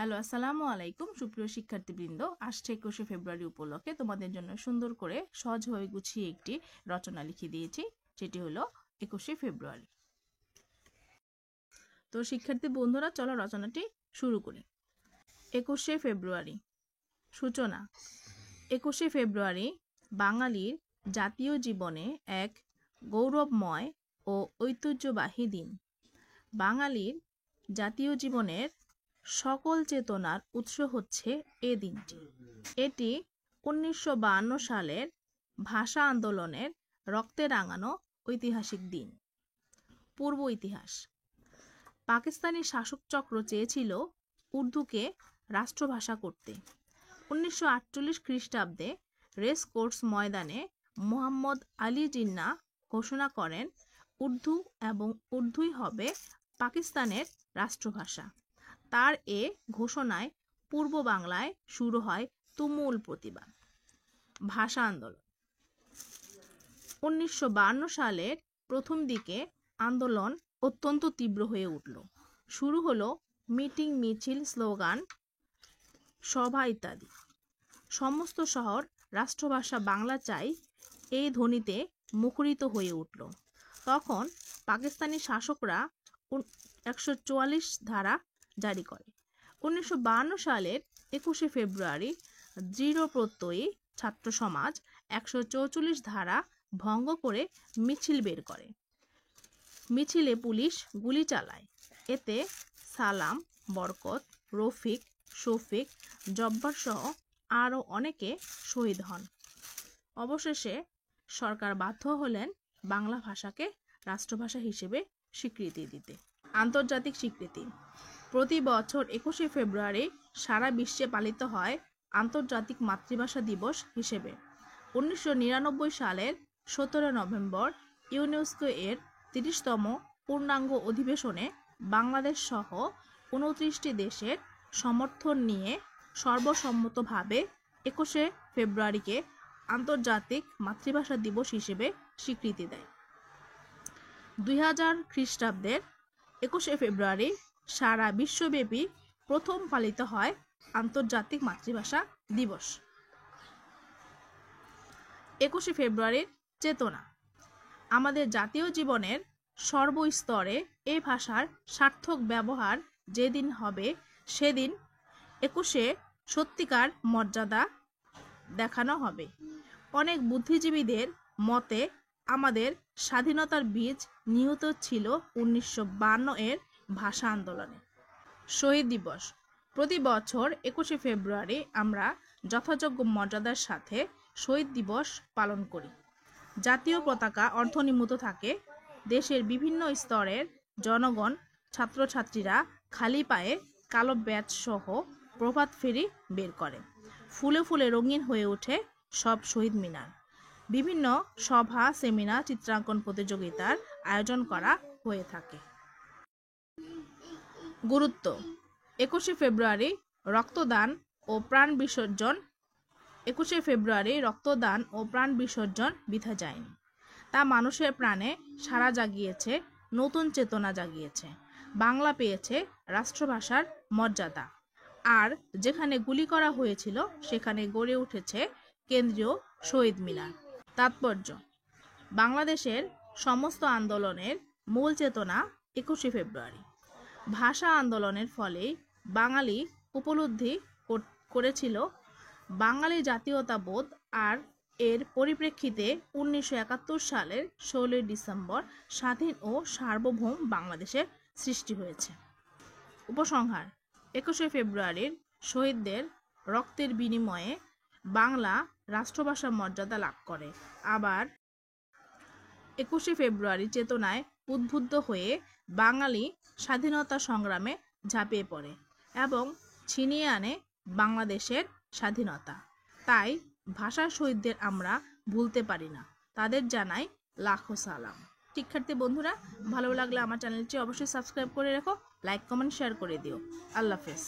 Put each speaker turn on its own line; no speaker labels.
Hello, আসসালামু আলাইকুম সুপ্রিয় শিক্ষার্থীবৃন্দ। আসছে 21শে ফেব্রুয়ারি উপলক্ষে তোমাদের জন্য সুন্দর করে সহজভাবে গুছিয়ে একটি রচনা লিখে দিয়েছি, যেটি হলো 21শে ফেব্রুয়ারি। তো শিক্ষার্থী বন্ধুরা, চলো রচনাটি শুরু করি। 21শে ফেব্রুয়ারি। সূচনা। 21শে ফেব্রুয়ারি বাঙালির জাতীয় জীবনে এক গৌরবময় ও ঐতিহ্যবাহী দিন। বাঙালির জাতীয় জীবনের সকল চেতনার উৎস হচ্ছে এ দিনটি। এটি 1952 সালের ভাষা আন্দোলনের রক্তে রাঙানো ঐতিহাসিক দিন। পূর্ব ইতিহাস। পাকিস্তানি শাসক চক্র চেয়েছিল উর্দুকে রাষ্ট্রভাষা করতে। 1948 খ্রিস্টাব্দে রেস কোর্স ময়দানে মোহাম্মদ আলী জিন্নাহ ঘোষণা করেন উর্দু এবং উর্দুই হবে পাকিস্তানের রাষ্ট্রভাষা। তার এ ঘোষণায় পূর্ব বাংলায় শুরু হয় তুমুল প্রতিবাদ। ভাষা আন্দোলন। 1952 সালের প্রথম দিকে আন্দোলন অত্যন্ত তীব্র হয়ে উঠল। শুরু হলো মিটিং, মিছিল, স্লোগান, সভা ইত্যাদি। সমস্ত শহর রাষ্ট্রভাষা বাংলা চাই এই ধ্বনিতে মুখরিত হয়ে উঠল। তখন পাকিস্তানি শাসকরা 144 ধারা জারি করে। 1952 সালের 21শে ফেব্রুয়ারি দৃঢ় প্রত্যয়ী ছাত্র সমাজ 144 ধারা ভঙ্গ করে মিছিল বের করে। মিছিলে পুলিশ গুলি চালায়। এতে সালাম, বরকত, রফিক, শফিক, জব্বার সহ আরও অনেকে শহীদ হন। অবশেষে সরকার বাধ্য হলেন বাংলা ভাষাকে রাষ্ট্রভাষা হিসেবে স্বীকৃতি দিতে। আন্তর্জাতিক স্বীকৃতি। প্রতি বছর 21শে ফেব্রুয়ারি সারা বিশ্বে পালিত হয় আন্তর্জাতিক মাতৃভাষা দিবস হিসেবে। 1999 সালের 17 নভেম্বর ইউনেস্কো এর 30তম পূর্ণাঙ্গ অধিবেশনে বাংলাদেশ সহ 29টি দেশের সমর্থন নিয়ে সর্বসম্মতভাবে 21শে ফেব্রুয়ারিকে আন্তর্জাতিক মাতৃভাষা দিবস হিসেবে স্বীকৃতি দেয়। 2000 খ্রিস্টাব্দের 21শে ফেব্রুয়ারি সারা বিশ্বব্যাপী প্রথম পালিত হয় আন্তর্জাতিক মাতৃভাষা দিবস। 21শে ফেব্রুয়ারির চেতনা। আমাদের জাতীয় জীবনের সর্বস্তরে এই ভাষার সার্থক ব্যবহার যেদিন হবে সেদিন 21শে সত্যিকার মর্যাদা দেখানো হবে। অনেক বুদ্ধিজীবীদের মতে আমাদের স্বাধীনতার বীজ নিহিত ছিল 1952 এর ভাষা আন্দোলনে। শহীদ দিবস। প্রতি বছর 21শে ফেব্রুয়ারি আমরা যথাযোগ্য মর্যাদার সাথে শহীদ দিবস পালন করি। জাতীয় পতাকা অর্ধনির্মিত থাকে। দেশের বিভিন্ন স্তরের জনগণ, ছাত্রছাত্রীরা খালি পায়ে কালো ব্যাজ সহ প্রভাত ফেরি বের করে। ফুলে ফুলে রঙিন হয়ে ওঠে সব শহীদ মিনার। বিভিন্ন সভা, সেমিনার, চিত্রাঙ্কন প্রতিযোগিতার আয়োজন করা হয়ে থাকে। গুরুত্ব। 21শে ফেব্রুয়ারি রক্তদান ও প্রাণ বিসর্জন। 21শে ফেব্রুয়ারি রক্তদান ও প্রাণ বিসর্জন বৃথা যায়নি। তা মানুষের প্রাণে সাড়া জাগিয়েছে, নতুন চেতনা জাগিয়েছে। বাংলা পেয়েছে রাষ্ট্রভাষার মর্যাদা। আর যেখানে গুলি করা হয়েছিল সেখানে গড়ে উঠেছে কেন্দ্রীয় শহীদ মিনার। তাৎপর্য। বাংলাদেশের সমস্ত আন্দোলনের মূল চেতনা 21শে ফেব্রুয়ারি। ভাষা আন্দোলনের ফলে বাঙালি উপলব্ধি করেছিল বাঙালি জাতীয়তাবোধ, আর এর পরিপ্রেক্ষিতে 1971 সালের 16 ডিসেম্বর স্বাধীন ও সার্বভৌম বাংলাদেশের সৃষ্টি হয়েছে। উপসংহার। 21শে ফেব্রুয়ারির শহীদদের রক্তের বিনিময়ে বাংলা রাষ্ট্রভাষার মর্যাদা লাভ করে। আবার 21শে ফেব্রুয়ারি চেতনায় উদ্বুদ্ধ হয়ে বাঙালি স্বাধীনতা সংগ্রামে ঝাঁপিয়ে পড়ে এবং ছিনিয়ে আনে বাংলাদেশের স্বাধীনতা। তাই ভাষার শহীদদের আমরা ভুলতে পারি না। তাদের জানাই লাখো সালাম। শিক্ষার্থী বন্ধুরা, ভালো লাগলে আমার চ্যানেলটি অবশ্যই সাবস্ক্রাইব করে রেখো, লাইক, কমেন্ট, শেয়ার করে দিও। আল্লাহ হাফেজ।